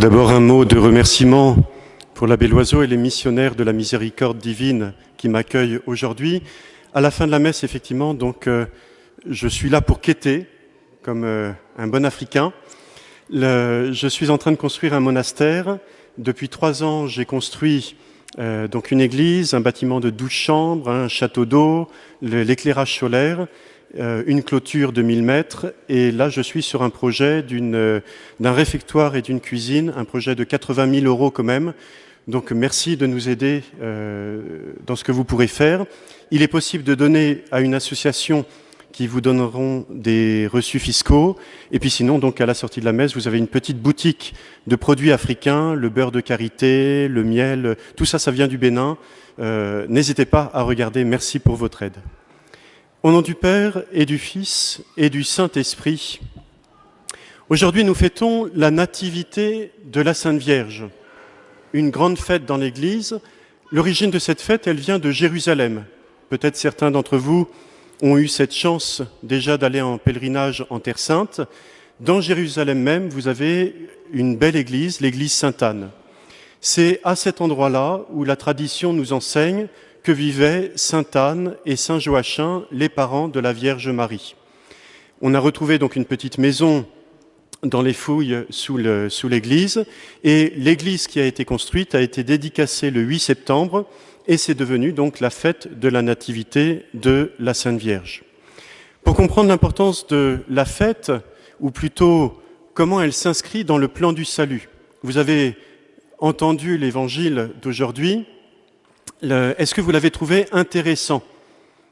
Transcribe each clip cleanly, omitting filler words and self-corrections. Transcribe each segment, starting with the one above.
Tout d'abord, un mot de remerciement pour l'abbé Loiseau et les missionnaires de la miséricorde divine qui m'accueillent aujourd'hui. À la fin de la messe, effectivement, je suis là pour quêter, comme un bon Africain. Je suis en train de construire un monastère. Depuis 3 ans, j'ai construit une église, un bâtiment de 12 chambres, un château d'eau, l'éclairage solaire, une clôture de 1000 mètres. Et là, je suis sur un projet d'un réfectoire et d'une cuisine, un projet de 80 000 € quand même. Donc merci de nous aider dans ce que vous pourrez faire. Il est possible de donner à une association qui vous donneront des reçus fiscaux. Et puis sinon, donc à la sortie de la messe, vous avez une petite boutique de produits africains, le beurre de karité, le miel, tout ça, ça vient du Bénin. N'hésitez pas à regarder. Merci pour votre aide. Au nom du Père et du Fils et du Saint-Esprit, aujourd'hui nous fêtons la nativité de la Sainte Vierge, une grande fête dans l'Église. L'origine de cette fête, elle vient de Jérusalem. Peut-être certains d'entre vous ont eu cette chance déjà d'aller en pèlerinage en Terre Sainte. Dans Jérusalem même, vous avez une belle église, l'église Sainte-Anne. C'est à cet endroit-là où la tradition nous enseigne que vivaient Sainte Anne et Saint Joachim, les parents de la Vierge Marie. On a retrouvé donc une petite maison dans les fouilles sous l'église, et l'église qui a été construite a été dédicacée le 8 septembre, et c'est devenu donc la fête de la Nativité de la Sainte Vierge. Pour comprendre l'importance de la fête, ou plutôt comment elle s'inscrit dans le plan du salut, vous avez entendu l'évangile d'aujourd'hui. Est-ce que vous l'avez trouvé intéressant ?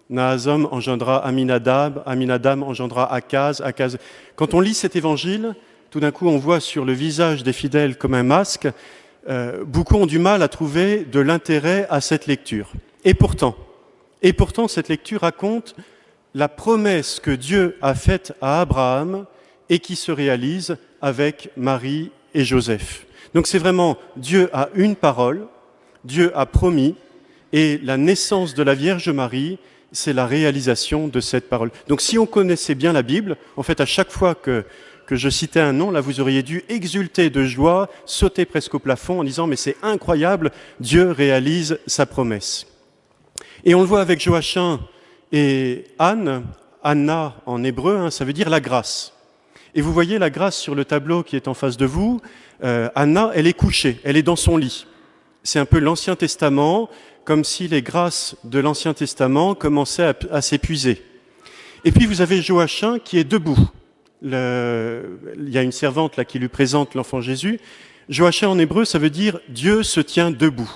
Naasson engendra Aminadab, Aminadab engendra Akaz, Akaz. Quand on lit cet évangile, tout d'un coup on voit sur le visage des fidèles comme un masque. Beaucoup ont du mal à trouver de l'intérêt à cette lecture. Et pourtant, cette lecture raconte la promesse que Dieu a faite à Abraham et qui se réalise avec Marie et Joseph. Donc c'est vraiment, Dieu a une parole, Dieu a promis, et la naissance de la Vierge Marie, c'est la réalisation de cette parole. Donc si on connaissait bien la Bible, en fait à chaque fois que je citais un nom, là vous auriez dû exulter de joie, sauter presque au plafond en disant « mais c'est incroyable, Dieu réalise sa promesse ». Et on le voit avec Joachim et Anne, Anna en hébreu, ça veut dire la grâce. Et vous voyez la grâce sur le tableau qui est en face de vous. Anna, elle est couchée, elle est dans son lit. C'est un peu l'Ancien Testament, comme si les grâces de l'Ancien Testament commençaient à s'épuiser. Et puis vous avez Joachim qui est debout. Il y a une servante là qui lui présente l'enfant Jésus. Joachim en hébreu, ça veut dire « Dieu se tient debout ».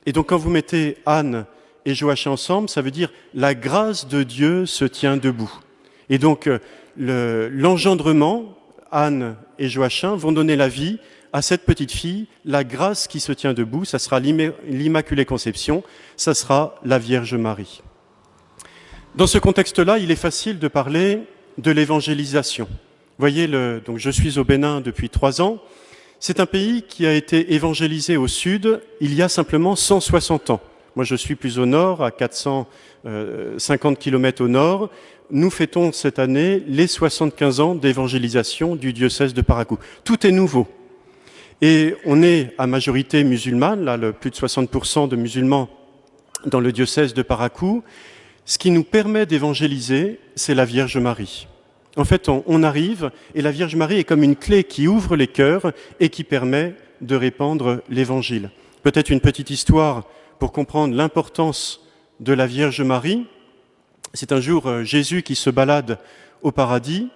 Et donc quand vous mettez Anne et Joachim ensemble, ça veut dire « La grâce de Dieu se tient debout ». Et donc l'engendrement, Anne et Joachim vont donner la vie à cette petite fille, la grâce qui se tient debout, ça sera l'Immaculée Conception, ça sera la Vierge Marie. Dans ce contexte-là, il est facile de parler de l'évangélisation. Vous voyez, donc je suis au Bénin depuis 3 ans. C'est un pays qui a été évangélisé au sud il y a simplement 160 ans. Moi, je suis plus au nord, à 450 km au nord. Nous fêtons cette année les 75 ans d'évangélisation du diocèse de Parakou. Tout est nouveau. Et on est à majorité musulmane, là, plus de 60% de musulmans dans le diocèse de Parakou. Ce qui nous permet d'évangéliser, c'est la Vierge Marie. En fait, on arrive, et la Vierge Marie est comme une clé qui ouvre les cœurs et qui permet de répandre l'Évangile. Peut-être une petite histoire pour comprendre l'importance de la Vierge Marie. C'est un jour Jésus qui se balade au paradis,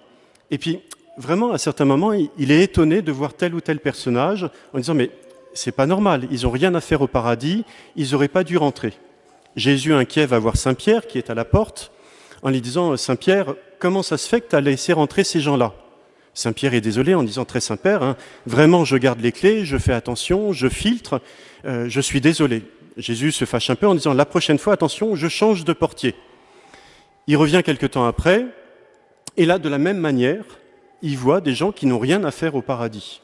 et puis vraiment, à certains moments, il est étonné de voir tel ou tel personnage en disant « mais c'est pas normal, ils n'ont rien à faire au paradis, ils n'auraient pas dû rentrer ». Jésus inquiet va voir Saint Pierre qui est à la porte en lui disant « Saint Pierre, comment ça se fait que tu as laissé rentrer ces gens-là » Saint Pierre est désolé en disant « Très Saint-Père, vraiment je garde les clés, je fais attention, je filtre, je suis désolé ». Jésus se fâche un peu en disant « La prochaine fois, attention, je change de portier ». Il revient quelque temps après, et là, de la même manière, il voit des gens qui n'ont rien à faire au paradis.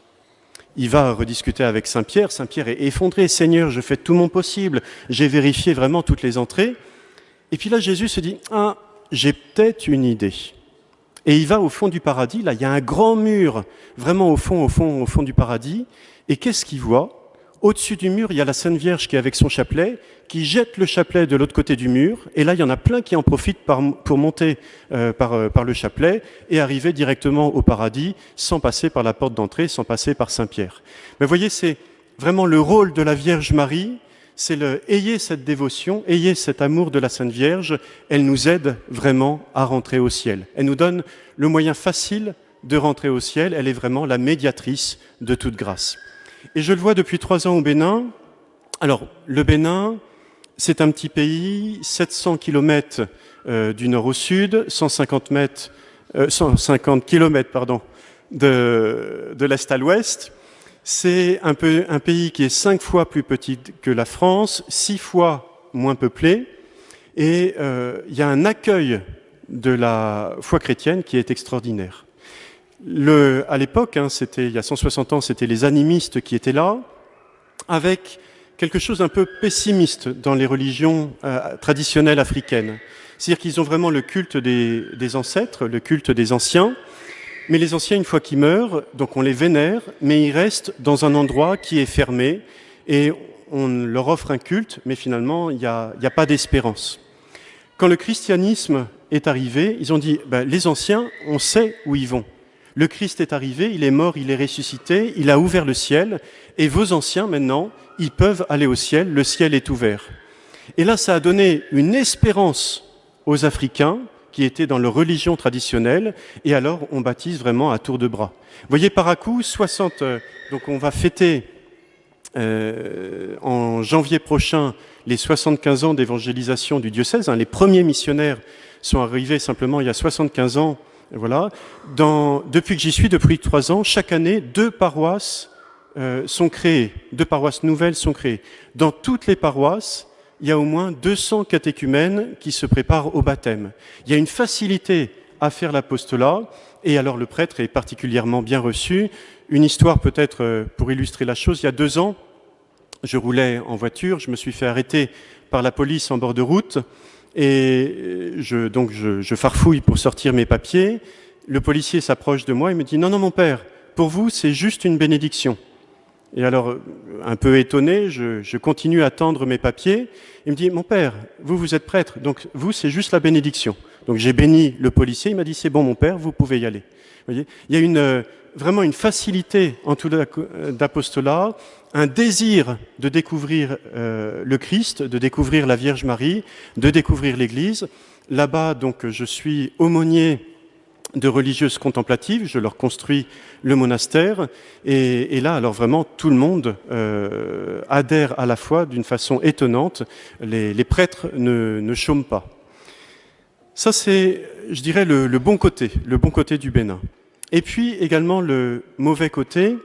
Il va rediscuter avec Saint-Pierre. Saint-Pierre est effondré. « Seigneur, je fais tout mon possible. J'ai vérifié vraiment toutes les entrées. » Et puis là, Jésus se dit « Ah, j'ai peut-être une idée. » Et il va au fond du paradis, là il y a un grand mur, vraiment au fond du paradis, et qu'est-ce qu'il voit? Au-dessus du mur, il y a la Sainte Vierge qui est avec son chapelet, qui jette le chapelet de l'autre côté du mur, et là il y en a plein qui en profitent pour monter par le chapelet et arriver directement au paradis sans passer par la porte d'entrée, sans passer par Saint-Pierre. Mais vous voyez, c'est vraiment le rôle de la Vierge Marie, c'est ayez cette dévotion, ayez cet amour de la Sainte Vierge, elle nous aide vraiment à rentrer au ciel. Elle nous donne le moyen facile de rentrer au ciel, elle est vraiment la médiatrice de toute grâce. Et je le vois depuis 3 ans au Bénin. Alors, le Bénin, c'est un petit pays, 700 km du nord au sud, 150 km de l'est à l'ouest. C'est un pays qui est 5 fois plus petit que la France, 6 fois moins peuplé, et il y a un accueil de la foi chrétienne qui est extraordinaire. À l'époque, il y a 160 ans, c'était les animistes qui étaient là, avec quelque chose d'un peu pessimiste dans les religions traditionnelles africaines. C'est-à-dire qu'ils ont vraiment le culte des ancêtres, le culte des anciens, mais les anciens, une fois qu'ils meurent, donc on les vénère, mais ils restent dans un endroit qui est fermé, et on leur offre un culte, mais finalement, il n'y a pas d'espérance. Quand le christianisme est arrivé, ils ont dit, les anciens, on sait où ils vont. Le Christ est arrivé, il est mort, il est ressuscité, il a ouvert le ciel, et vos anciens, maintenant, ils peuvent aller au ciel, le ciel est ouvert. Et là, ça a donné une espérance aux Africains qui étaient dans leur religion traditionnelle, et alors on baptise vraiment à tour de bras. Vous voyez, par à coup, donc on va fêter en janvier prochain les 75 ans d'évangélisation du diocèse. Les premiers missionnaires sont arrivés simplement il y a 75 ans. Voilà. Depuis que j'y suis, depuis 3 ans, chaque année, 2 paroisses sont créées, 2 paroisses nouvelles sont créées. Dans toutes les paroisses, il y a au moins 200 catéchumènes qui se préparent au baptême. Il y a une facilité à faire l'apostolat, et alors le prêtre est particulièrement bien reçu. Une histoire peut-être pour illustrer la chose, il y a 2 ans, je roulais en voiture, je me suis fait arrêter par la police en bord de route, et je farfouille pour sortir mes papiers. Le policier s'approche de moi et me dit « Non, mon père, pour vous, c'est juste une bénédiction. » Et alors, un peu étonné, je continue à tendre mes papiers. Il me dit « Mon père, vous êtes prêtre, donc vous, c'est juste la bénédiction. » Donc j'ai béni le policier, il m'a dit « C'est bon, mon père, vous pouvez y aller. » Vous voyez, il y a vraiment une facilité en tout d'apostolat, un désir de découvrir le Christ, de découvrir la Vierge Marie, de découvrir l'Église. Là-bas, donc, je suis aumônier de religieuses contemplatives, je leur construis le monastère, et là, alors vraiment, tout le monde adhère à la foi d'une façon étonnante. Les prêtres ne chôment pas. Ça, c'est, je dirais, le bon côté du Bénin. Et puis également le mauvais côté.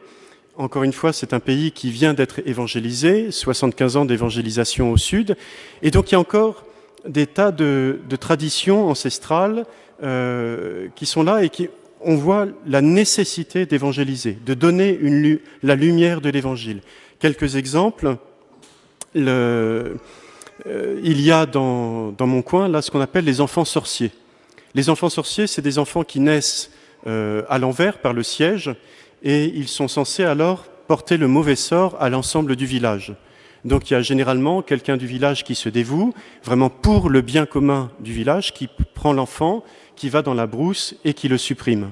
Encore une fois, c'est un pays qui vient d'être évangélisé, 75 ans d'évangélisation au sud, et donc il y a encore des tas de traditions ancestrales qui sont là, et on voit la nécessité d'évangéliser, de donner la lumière de l'évangile. Quelques exemples. Il y a dans mon coin là ce qu'on appelle les enfants sorciers. Les enfants sorciers, c'est des enfants qui naissent à l'envers par le siège, et ils sont censés alors porter le mauvais sort à l'ensemble du village. Donc il y a généralement quelqu'un du village qui se dévoue vraiment pour le bien commun du village, qui prend l'enfant, qui va dans la brousse et qui le supprime.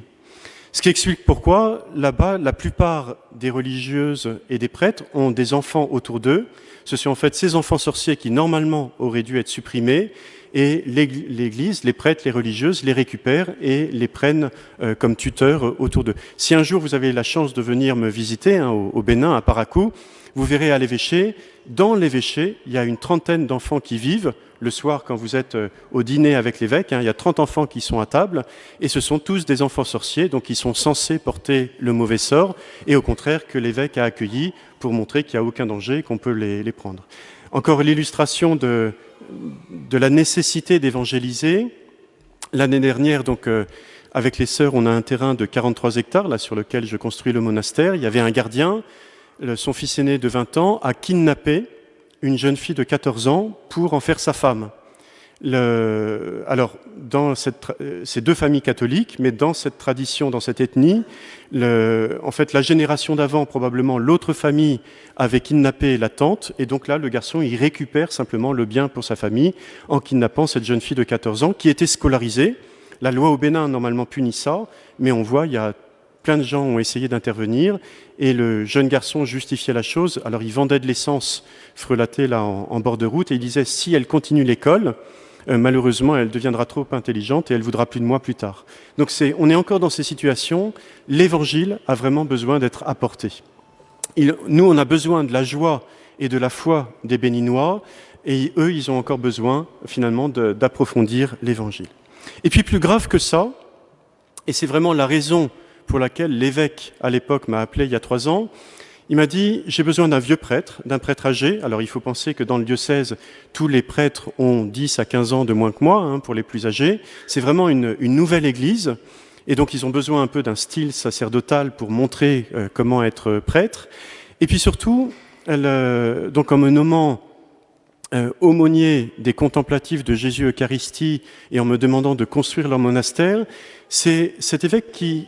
Ce qui explique pourquoi là-bas la plupart des religieuses et des prêtres ont des enfants autour d'eux. Ce sont en fait ces enfants sorciers qui normalement auraient dû être supprimés, et l'Église, les prêtres, les religieuses les récupèrent et les prennent comme tuteurs autour d'eux. Si un jour vous avez la chance de venir me visiter au Bénin, à Parakou, vous verrez à l'évêché, dans l'évêché, il y a une 30aine d'enfants qui vivent. Le soir, quand vous êtes au dîner avec l'évêque, il y a 30 enfants qui sont à table, et ce sont tous des enfants sorciers, donc ils sont censés porter le mauvais sort, et au contraire que l'évêque a accueilli pour montrer qu'il n'y a aucun danger, qu'on peut les prendre. Encore l'illustration de la nécessité d'évangéliser. L'année dernière, donc, avec les sœurs, on a un terrain de 43 hectares, là, sur lequel je construis le monastère. Il y avait un gardien, son fils aîné de 20 ans, a kidnappé une jeune fille de 14 ans pour en faire sa femme. Alors, c'est deux familles catholiques, mais dans cette tradition, dans cette ethnie, en fait, la génération d'avant, probablement, l'autre famille avait kidnappé la tante, et donc là, le garçon, il récupère simplement le bien pour sa famille en kidnappant cette jeune fille de 14 ans qui était scolarisée. La loi au Bénin, normalement, punit ça, mais on voit, il y a plein de gens ont essayé d'intervenir, et le jeune garçon justifiait la chose. Alors, il vendait de l'essence frelatée là, en bord de route, et il disait, si elle continue l'école, malheureusement, elle deviendra trop intelligente et elle voudra plus de moi plus tard. Donc on est encore dans ces situations. L'évangile a vraiment besoin d'être apporté. Nous, on a besoin de la joie et de la foi des Béninois, et eux, ils ont encore besoin, finalement, d'approfondir l'évangile. Et puis, plus grave que ça, et c'est vraiment la raison pour laquelle l'évêque, à l'époque, m'a appelé il y a 3 ans, il m'a dit, j'ai besoin d'un vieux prêtre, d'un prêtre âgé. Alors il faut penser que dans le diocèse, tous les prêtres ont 10 à 15 ans de moins que moi, pour les plus âgés. C'est vraiment une nouvelle église. Et donc ils ont besoin un peu d'un style sacerdotal pour montrer comment être prêtre. Et puis surtout, donc en me nommant aumônier des contemplatifs de Jésus Eucharistie et en me demandant de construire leur monastère, c'est cet évêque qui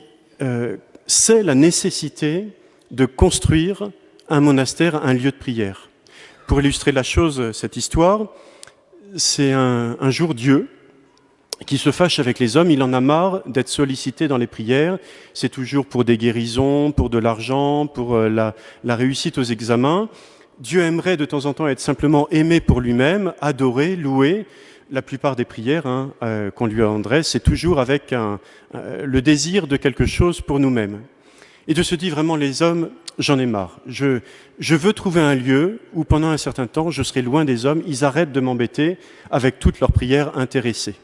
sait la nécessité de construire un monastère, un lieu de prière. Pour illustrer la chose, cette histoire, c'est un jour Dieu qui se fâche avec les hommes, il en a marre d'être sollicité dans les prières, c'est toujours pour des guérisons, pour de l'argent, pour la réussite aux examens. Dieu aimerait de temps en temps être simplement aimé pour lui-même, adoré, loué. La plupart des prières qu'on lui adresse, c'est toujours avec le désir de quelque chose pour nous-mêmes. Et de se dire vraiment, les hommes, j'en ai marre. Je veux trouver un lieu où pendant un certain temps, je serai loin des hommes, ils arrêtent de m'embêter avec toutes leurs prières intéressées.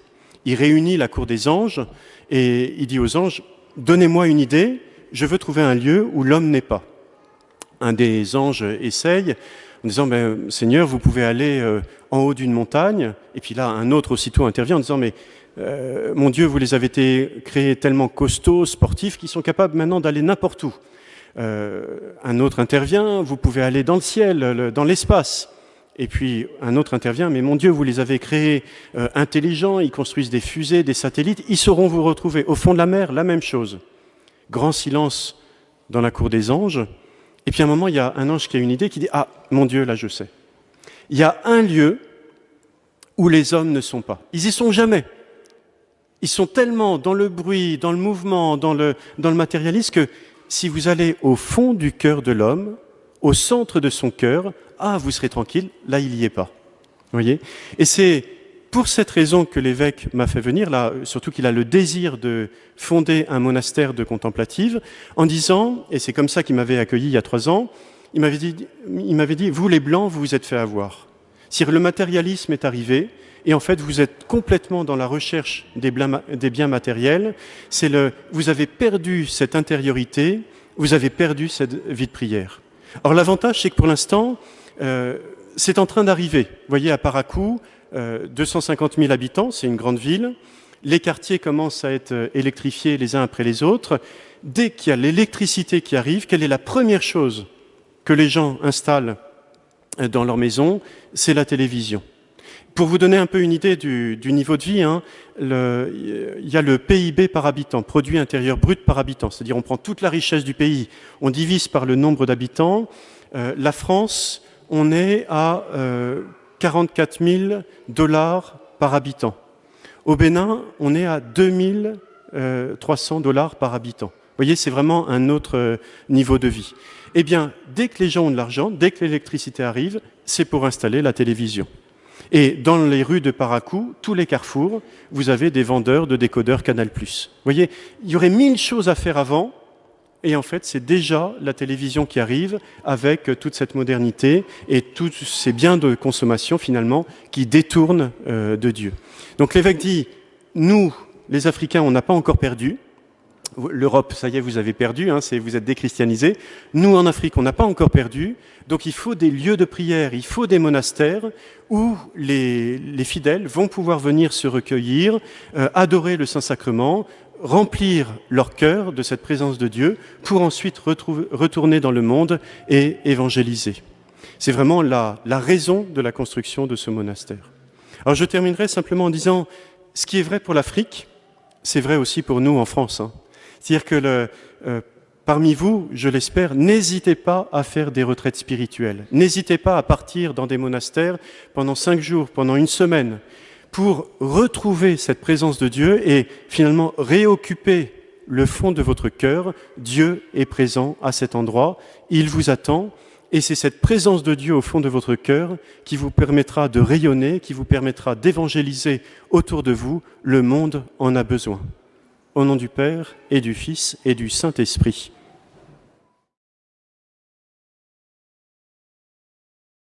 Il réunit la cour des anges et il dit aux anges, donnez-moi une idée, je veux trouver un lieu où l'homme n'est pas. Un des anges essaye en disant, Seigneur, vous pouvez aller en haut d'une montagne. Et puis là, un autre aussitôt intervient en disant, mais mon Dieu, vous les avez été créés tellement costauds, sportifs, qu'ils sont capables maintenant d'aller n'importe où. Un autre intervient, vous pouvez aller dans le ciel, dans l'espace. Et puis un autre intervient, mais mon Dieu, vous les avez créés intelligents, ils construisent des fusées, des satellites, ils sauront vous retrouver. Au fond de la mer, la même chose. Grand silence dans la cour des anges. Et puis à un moment, il y a un ange qui a une idée, qui dit, ah, mon Dieu, là je sais. Il y a un lieu où les hommes ne sont pas. Ils y sont jamais. Ils sont tellement dans le bruit, dans le mouvement, dans le matérialisme que si vous allez au fond du cœur de l'homme, au centre de son cœur, vous serez tranquille, là il n'y est pas. Vous voyez ? Et c'est pour cette raison que l'évêque m'a fait venir, là, surtout qu'il a le désir de fonder un monastère de contemplative, en disant, et c'est comme ça qu'il m'avait accueilli il y a 3 ans, il m'avait dit, vous les Blancs, vous vous êtes fait avoir. C'est-à-dire le matérialisme est arrivé, et en fait, vous êtes complètement dans la recherche des biens matériels. Vous avez perdu cette intériorité, vous avez perdu cette vie de prière. Or, l'avantage, c'est que pour l'instant, c'est en train d'arriver. Vous voyez, à Parakou, 250 000 habitants, c'est une grande ville. Les quartiers commencent à être électrifiés les uns après les autres. Dès qu'il y a l'électricité qui arrive, quelle est la première chose que les gens installent dans leur maison? C'est la télévision. Pour vous donner un peu une idée du niveau de vie, il y a le PIB par habitant, produit intérieur brut par habitant. C'est-à-dire on prend toute la richesse du pays, on divise par le nombre d'habitants. La France, on est à 44 000 $ par habitant. Au Bénin, on est à 2 300 $ par habitant. Vous voyez, c'est vraiment un autre niveau de vie. Eh bien, dès que les gens ont de l'argent, dès que l'électricité arrive, c'est pour installer la télévision. Et dans les rues de Parakou, tous les carrefours, vous avez des vendeurs de décodeurs Canal+. Vous voyez, il y aurait 1000 choses à faire avant, et en fait, c'est déjà la télévision qui arrive avec toute cette modernité et tous ces biens de consommation, finalement, qui détournent de Dieu. Donc l'évêque dit, nous, les Africains, on n'a pas encore perdu. L'Europe, ça y est, vous avez perdu, vous êtes déchristianisés. Nous, en Afrique, on n'a pas encore perdu. Donc il faut des lieux de prière, il faut des monastères où les fidèles vont pouvoir venir se recueillir, adorer le Saint-Sacrement, remplir leur cœur de cette présence de Dieu pour ensuite retourner dans le monde et évangéliser. C'est vraiment la raison de la construction de ce monastère. Alors je terminerai simplement en disant, ce qui est vrai pour l'Afrique, c'est vrai aussi pour nous en France. C'est-à-dire que parmi vous, je l'espère, n'hésitez pas à faire des retraites spirituelles. N'hésitez pas à partir dans des monastères pendant 5 jours, pendant une semaine, pour retrouver cette présence de Dieu et finalement réoccuper le fond de votre cœur. Dieu est présent à cet endroit, il vous attend, et c'est cette présence de Dieu au fond de votre cœur qui vous permettra de rayonner, qui vous permettra d'évangéliser autour de vous. Le monde en a besoin. Au nom du Père et du Fils et du Saint-Esprit.